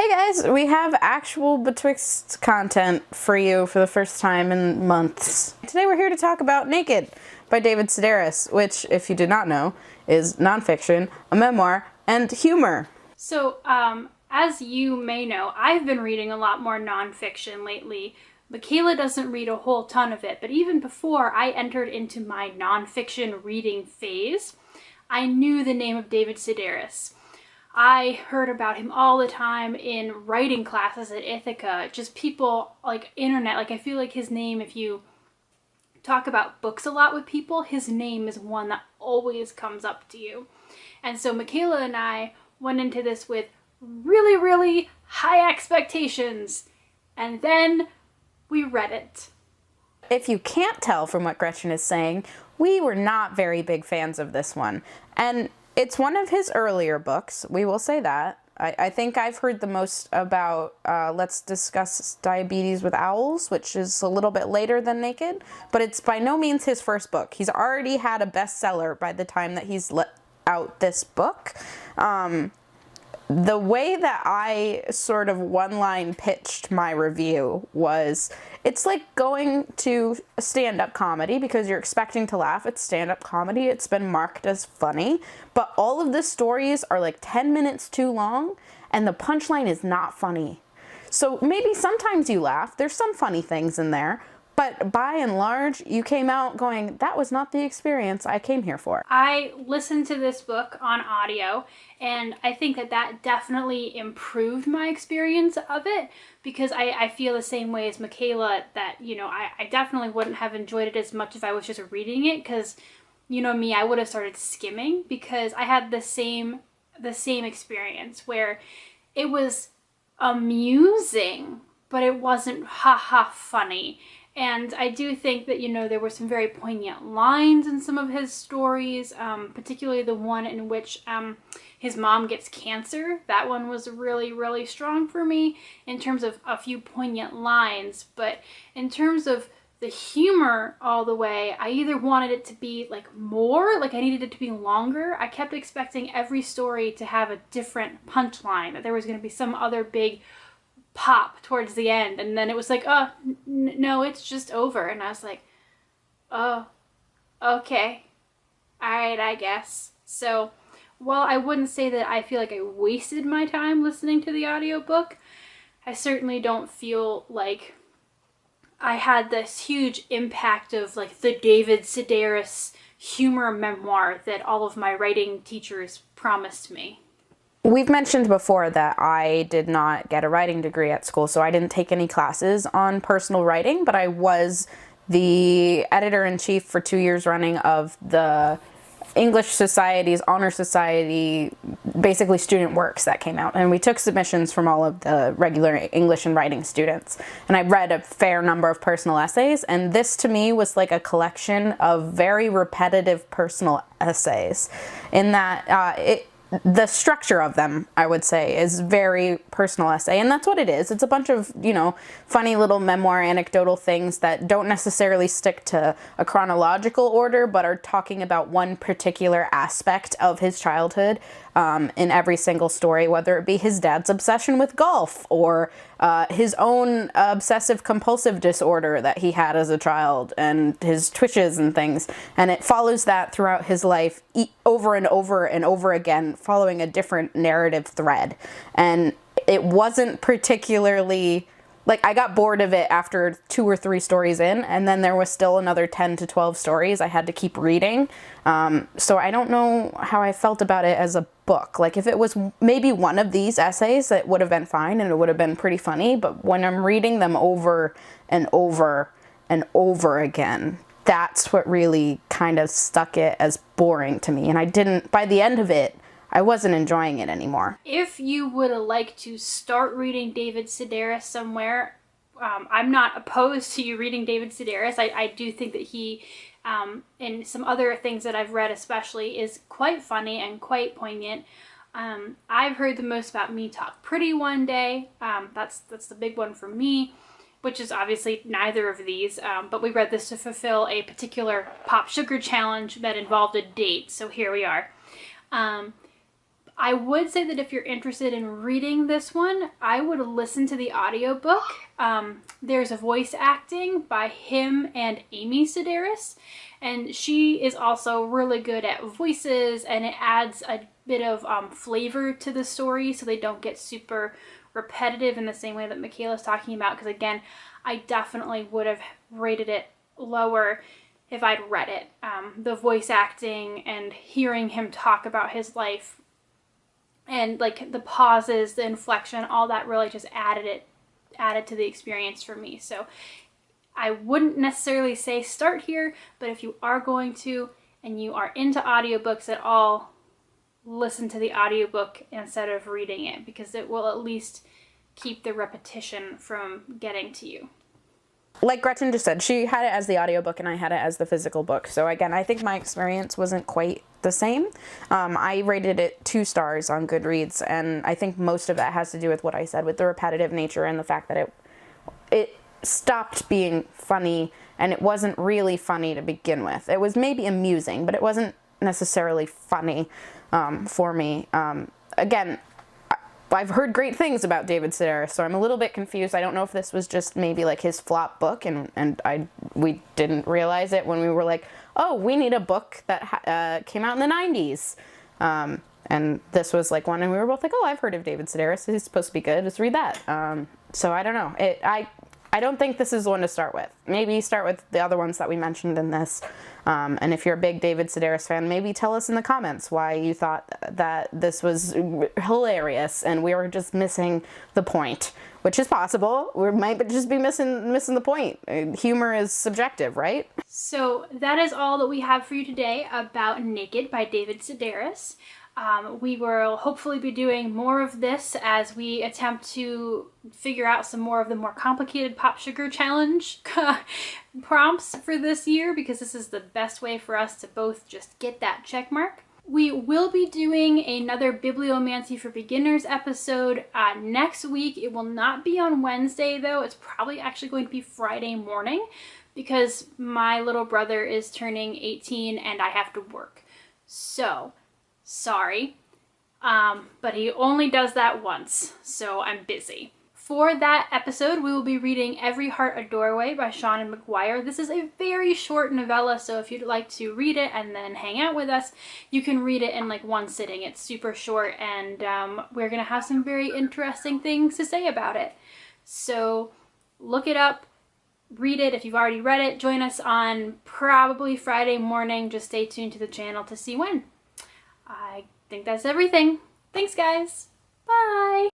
Hey guys, we have actual Betwixt content for you for the first time in months. Today we're here to talk about Naked by David Sedaris, which, if you did not know, is nonfiction, a memoir, and humor. So, as you may know, I've been reading a lot more nonfiction lately. Michaela doesn't read a whole ton of it, but even before I entered into my nonfiction reading phase, I knew the name of David Sedaris. I heard about him all the time in writing classes at Ithaca, just people, like internet, like I feel like his name, if you talk about books a lot with people, his name is one that always comes up to you. And so Michaela and I went into this with really, really high expectations, and then we read it. If you can't tell from what Gretchen is saying, we were not very big fans of this one. And it's one of his earlier books, we will say that. I think I've heard the most about Let's Discuss Diabetes with Owls, which is a little bit later than Naked, but it's by no means his first book. He's already had a bestseller by the time that he's let out this book. The way that I sort of one-line pitched my review was, it's like going to a stand-up comedy because you're expecting to laugh. It's stand-up comedy. It's been marked as funny, but all of the stories are like 10 minutes too long, and the punchline is not funny. So maybe sometimes you laugh. There's some funny things in there, but by and large, you came out going, that was not the experience I came here for. I listened to this book on audio, and I think that that definitely improved my experience of it, because I feel the same way as Michaela, that, you know, I definitely wouldn't have enjoyed it as much if I was just reading it, because, you know me, I would have started skimming, because I had the same experience where it was amusing, but it wasn't ha-ha funny. And I do think that, you know, there were some very poignant lines in some of his stories, particularly the one in which his mom gets cancer. That one was really, really strong for me in terms of a few poignant lines. But in terms of the humor all the way, I either wanted it to be like more, like I needed it to be longer. I kept expecting every story to have a different punchline, that there was going to be some other big pop towards the end, and then it was like, oh no, it's just over. And I was like, oh, okay, all right, I guess. So while I wouldn't say that I feel like I wasted my time listening to the audiobook, I certainly don't feel like I had this huge impact of like the David Sedaris humor memoir that all of my writing teachers promised me. We've mentioned before that I did not get a writing degree at school, so I didn't take any classes on personal writing, but I was the editor-in-chief for 2 years running of the English Society's Honor Society, basically student works that came out. And we took submissions from all of the regular English and writing students. And I read a fair number of personal essays, and this to me was like a collection of very repetitive personal essays in that the structure of them, I would say, is very personal essay, and that's what it is. It's a bunch of, you know, funny little memoir anecdotal things that don't necessarily stick to a chronological order, but are talking about one particular aspect of his childhood in every single story, whether it be his dad's obsession with golf or his own obsessive compulsive disorder that he had as a child and his twitches and things. And it follows that throughout his life over and over and over again, following a different narrative thread. And it wasn't particularly, like, I got bored of it after 2 or 3 stories in, and then there was still another 10 to 12 stories I had to keep reading. So I don't know how I felt about it as a book. Like, if it was maybe one of these essays, it would have been fine and it would have been pretty funny, but when I'm reading them over and over and over again, that's what really kind of stuck it as boring to me. And I didn't, by the end of it, I wasn't enjoying it anymore. If you would like to start reading David Sedaris somewhere, I'm not opposed to you reading David Sedaris. I do think that he, and some other things that I've read especially, is quite funny and quite poignant. I've heard the most about Me Talk Pretty One Day. That's the big one for me, which is obviously neither of these, but we read this to fulfill a particular Pop Sugar challenge that involved a date, so here we are. I would say that if you're interested in reading this one, I would listen to the audiobook. There's a voice acting by him and Amy Sedaris, and she is also really good at voices, and it adds a bit of flavor to the story so they don't get super repetitive in the same way that Michaela's talking about, because again, I definitely would have rated it lower if I'd read it. The voice acting and hearing him talk about his life and like the pauses, the inflection, all that really just added to the experience for me. So I wouldn't necessarily say start here, but if you are going to and you are into audiobooks at all, listen to the audiobook instead of reading it, because it will at least keep the repetition from getting to you. Like Gretchen just said, she had it as the audiobook and I had it as the physical book. So again, I think my experience wasn't quite the same. I rated it 2 stars on Goodreads, and I think most of that has to do with what I said, with the repetitive nature and the fact that it stopped being funny, and it wasn't really funny to begin with. It was maybe amusing, but it wasn't necessarily funny for me. Again, I've heard great things about David Sedaris, so I'm a little bit confused. I don't know if this was just maybe like his flop book, and we didn't realize it when we were like, oh, we need a book that came out in the 90s. And this was like one, and we were both like, oh, I've heard of David Sedaris. He's supposed to be good. Let's read that. So I don't know. I don't think this is the one to start with. Maybe start with the other ones that we mentioned in this. And if you're a big David Sedaris fan, maybe tell us in the comments why you thought that this was hilarious and we were just missing the point, which is possible. We might just be missing the point. Humor is subjective, right? So that is all that we have for you today about Naked by David Sedaris. We will hopefully be doing more of this as we attempt to figure out some more of the more complicated Pop Sugar Challenge prompts for this year, because this is the best way for us to both just get that check mark. We will be doing another Bibliomancy for Beginners episode next week. It will not be on Wednesday though. It's probably actually going to be Friday morning, because my little brother is turning 18 and I have to work. So sorry, but he only does that once, so I'm busy. For that episode, we will be reading Every Heart a Doorway by Sean McGuire. This is a very short novella, so if you'd like to read it and then hang out with us, you can read it in like one sitting. It's super short, and we're gonna have some very interesting things to say about it. So look it up, read it. If you've already read it, join us on probably Friday morning. Just stay tuned to the channel to see when. I think that's everything. Thanks, guys. Bye.